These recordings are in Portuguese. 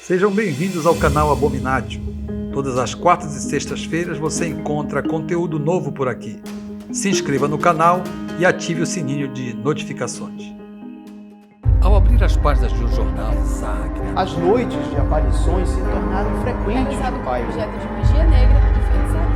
Sejam bem-vindos ao canal Abominatio. Todas as quartas e sextas-feiras você encontra conteúdo novo por aqui. Se inscreva no canal e ative o sininho de notificações. Ao abrir as páginas de um jornal, as noites de aparições se tornaram frequentes Realizado no com bairro. objeto de magia negra e feitiçaria.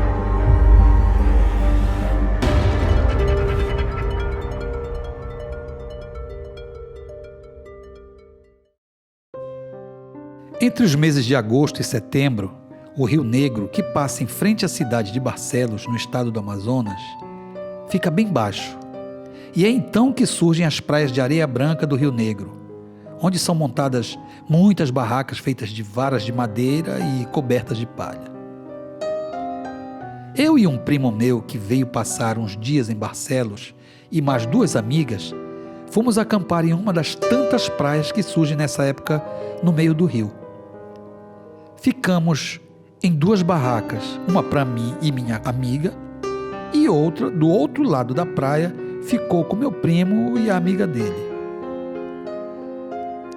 Entre os meses de agosto e setembro, o Rio Negro, que passa em frente à cidade de Barcelos, no estado do Amazonas, fica bem baixo. E é então que surgem as praias de areia branca do Rio Negro, onde são montadas muitas barracas feitas de varas de madeira e cobertas de palha. Eu e um primo meu que veio passar uns dias em Barcelos e mais duas amigas, fomos acampar em uma das tantas praias que surgem nessa época no meio do rio. Ficamos em duas barracas, uma para mim e minha amiga, e outra do outro lado da praia ficou com meu primo e a amiga dele.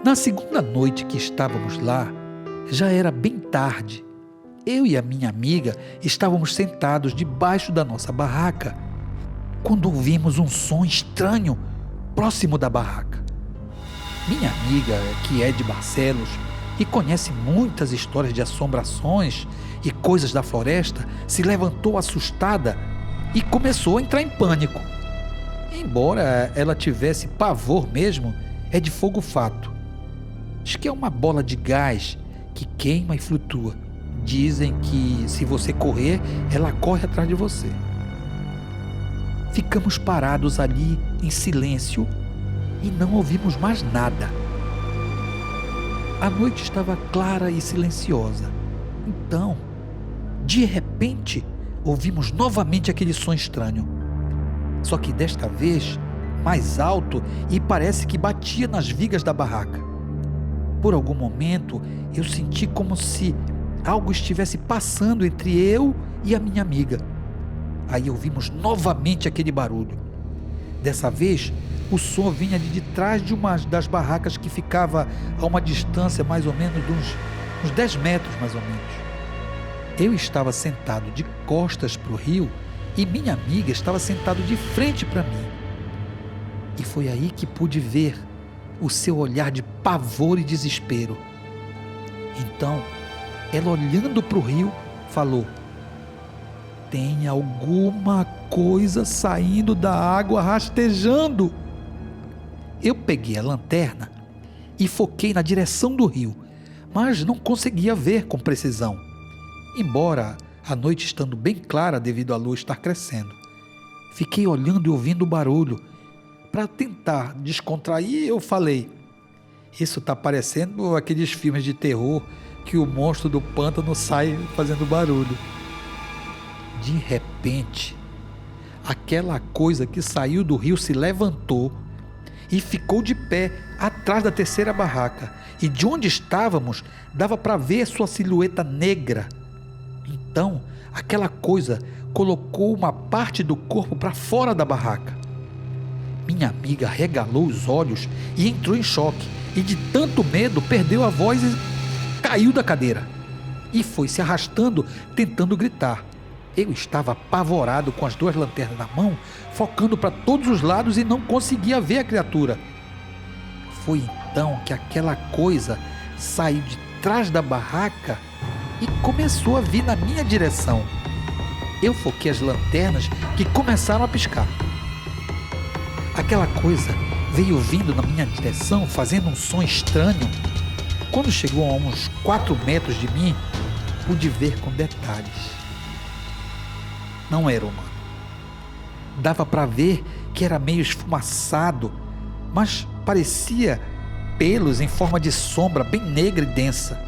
Na segunda noite que estávamos lá, já era bem tarde. Eu e a minha amiga estávamos sentados debaixo da nossa barraca, quando ouvimos um som estranho próximo da barraca. Minha amiga, que é de Barcelos e conhece muitas histórias de assombrações e coisas da floresta, se levantou assustada e começou a entrar em pânico. Embora ela tivesse pavor mesmo, é de fogo-fato. Diz que é uma bola de gás que queima e flutua. Dizem que se você correr, ela corre atrás de você. Ficamos parados ali em silêncio e não ouvimos mais nada. A noite estava clara e silenciosa. Então, de repente, ouvimos novamente aquele som estranho. Só que desta vez, mais alto, e parece que batia nas vigas da barraca. Por algum momento, eu senti como se algo estivesse passando entre eu e a minha amiga. Aí ouvimos novamente aquele barulho. Dessa vez, o som vinha de trás de uma das barracas que ficava a uma distância mais ou menos de uns 10 metros mais ou menos. Eu estava sentado de costas para o rio e minha amiga estava sentada de frente para mim. E foi aí que pude ver o seu olhar de pavor e desespero. Então, ela olhando para o rio, falou: "Tem alguma coisa saindo da água rastejando." Eu peguei a lanterna e foquei na direção do rio, mas não conseguia ver com precisão, embora a noite estando bem clara devido à lua estar crescendo. Fiquei olhando e ouvindo o barulho. Para tentar descontrair, eu falei: "Isso está parecendo aqueles filmes de terror que o monstro do pântano sai fazendo barulho." De repente, aquela coisa que saiu do rio se levantou e ficou de pé atrás da terceira barraca, e de onde estávamos dava para ver sua silhueta negra. Então, aquela coisa colocou uma parte do corpo para fora da barraca. Minha amiga regalou os olhos e entrou em choque, e de tanto medo perdeu a voz e caiu da cadeira e foi se arrastando tentando gritar. Eu estava apavorado com as duas lanternas na mão, focando para todos os lados e não conseguia ver a criatura. Foi então que aquela coisa saiu de trás da barraca e começou a vir na minha direção. Eu foquei as lanternas que começaram a piscar. Aquela coisa veio vindo na minha direção, fazendo um som estranho. Quando chegou a uns 4 metros de mim, pude ver com detalhes. Não era humano. Dava para ver que era meio esfumaçado, mas parecia pelos em forma de sombra bem negra e densa.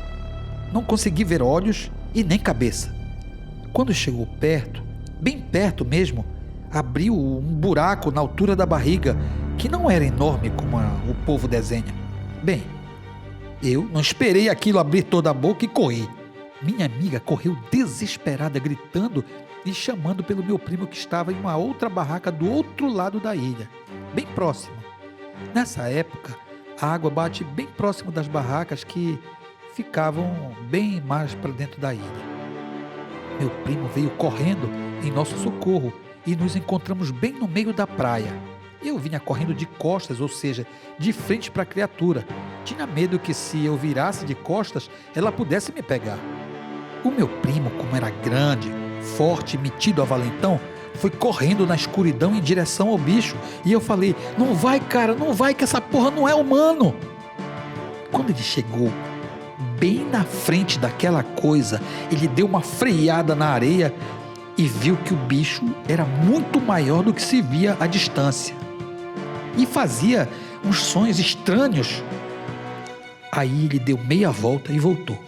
Não consegui ver olhos e nem cabeça. Quando chegou perto, bem perto mesmo, abriu um buraco na altura da barriga, que não era enorme como o povo desenha. Bem, eu não esperei aquilo abrir toda a boca e corri. Minha amiga correu desesperada, gritando e chamando pelo meu primo que estava em uma outra barraca do outro lado da ilha, bem próximo. Nessa época, a água bate bem próximo das barracas que ficavam bem mais para dentro da ilha. Meu primo veio correndo em nosso socorro e nos encontramos bem no meio da praia. Eu vinha correndo de costas, ou seja, de frente para a criatura. Tinha medo que, se eu virasse de costas, ela pudesse me pegar. O meu primo, como era grande, forte e metido a valentão, foi correndo na escuridão em direção ao bicho. E eu falei: não vai, cara, não vai, que essa porra não é humano. Quando ele chegou bem na frente daquela coisa, ele deu uma freada na areia e viu que o bicho era muito maior do que se via à distância. E fazia uns sons estranhos. Aí ele deu meia volta e voltou.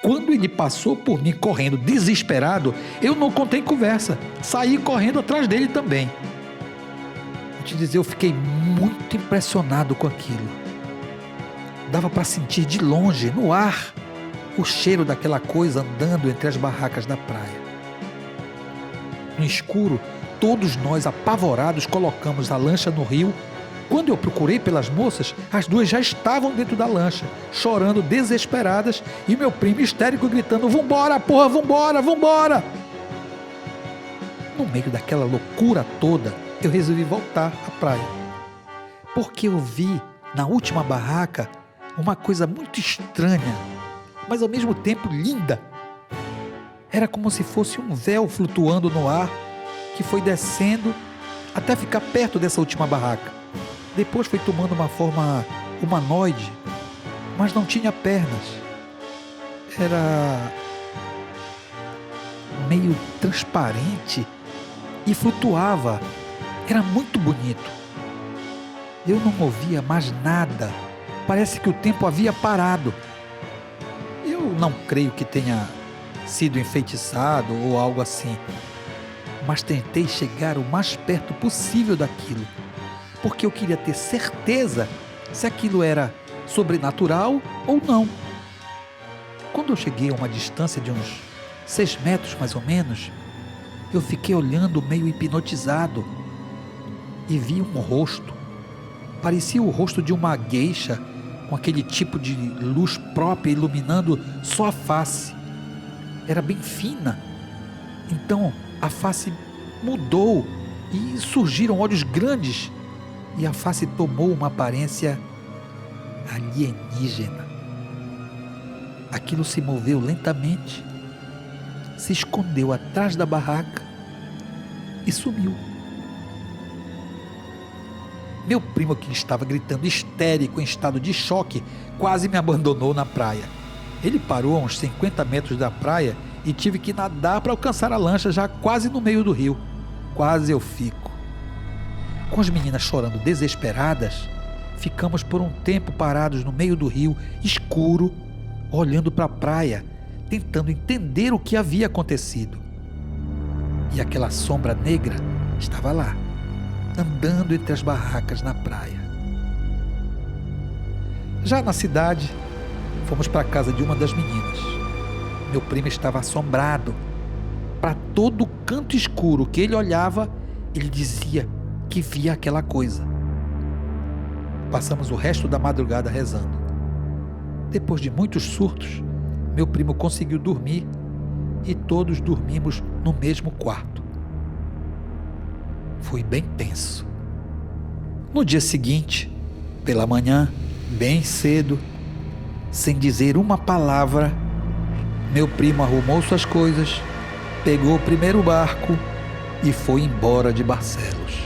Quando ele passou por mim correndo desesperado, eu não contei conversa. Saí correndo atrás dele também. Vou te dizer, eu fiquei muito impressionado com aquilo. Dava para sentir de longe, no ar, o cheiro daquela coisa andando entre as barracas da praia. No escuro, todos nós, apavorados, colocamos a lancha no rio. Quando eu procurei pelas moças, as duas já estavam dentro da lancha, chorando desesperadas, e meu primo histérico gritando: vambora, porra, vambora, vambora! No meio daquela loucura toda, eu resolvi voltar à praia, porque eu vi na última barraca uma coisa muito estranha, mas ao mesmo tempo linda. Era como se fosse um véu flutuando no ar, que foi descendo até ficar perto dessa última barraca. Depois foi tomando uma forma humanoide, mas não tinha pernas. Era meio transparente e flutuava. Era muito bonito. Eu não ouvia mais nada. Parece que o tempo havia parado. Eu não creio que tenha sido enfeitiçado ou algo assim, mas tentei chegar o mais perto possível daquilo, porque eu queria ter certeza se aquilo era sobrenatural ou não. Quando eu cheguei a uma distância de uns 6 metros mais ou menos, eu fiquei olhando meio hipnotizado e vi um rosto. Parecia o rosto de uma geisha, com aquele tipo de luz própria iluminando só a face. Era bem fina. Então a face mudou e surgiram olhos grandes, e a face tomou uma aparência alienígena. Aquilo se moveu lentamente, se escondeu atrás da barraca e sumiu. Meu primo, que estava gritando histérico, em estado de choque, quase me abandonou na praia. Ele parou a uns 50 metros da praia e tive que nadar para alcançar a lancha, já quase no meio do rio. Quase eu fico. Com as meninas chorando desesperadas, ficamos por um tempo parados no meio do rio, escuro, olhando para a praia, tentando entender o que havia acontecido. E aquela sombra negra estava lá, andando entre as barracas na praia. Já na cidade, fomos para a casa de uma das meninas. Meu primo estava assombrado. Para todo canto escuro que ele olhava, ele dizia que via aquela coisa. Passamos o resto da madrugada rezando. Depois de muitos surtos, meu primo conseguiu dormir e todos dormimos no mesmo quarto. Foi bem tenso. No dia seguinte, pela manhã, bem cedo, sem dizer uma palavra, meu primo arrumou suas coisas, pegou o primeiro barco e foi embora de Barcelos.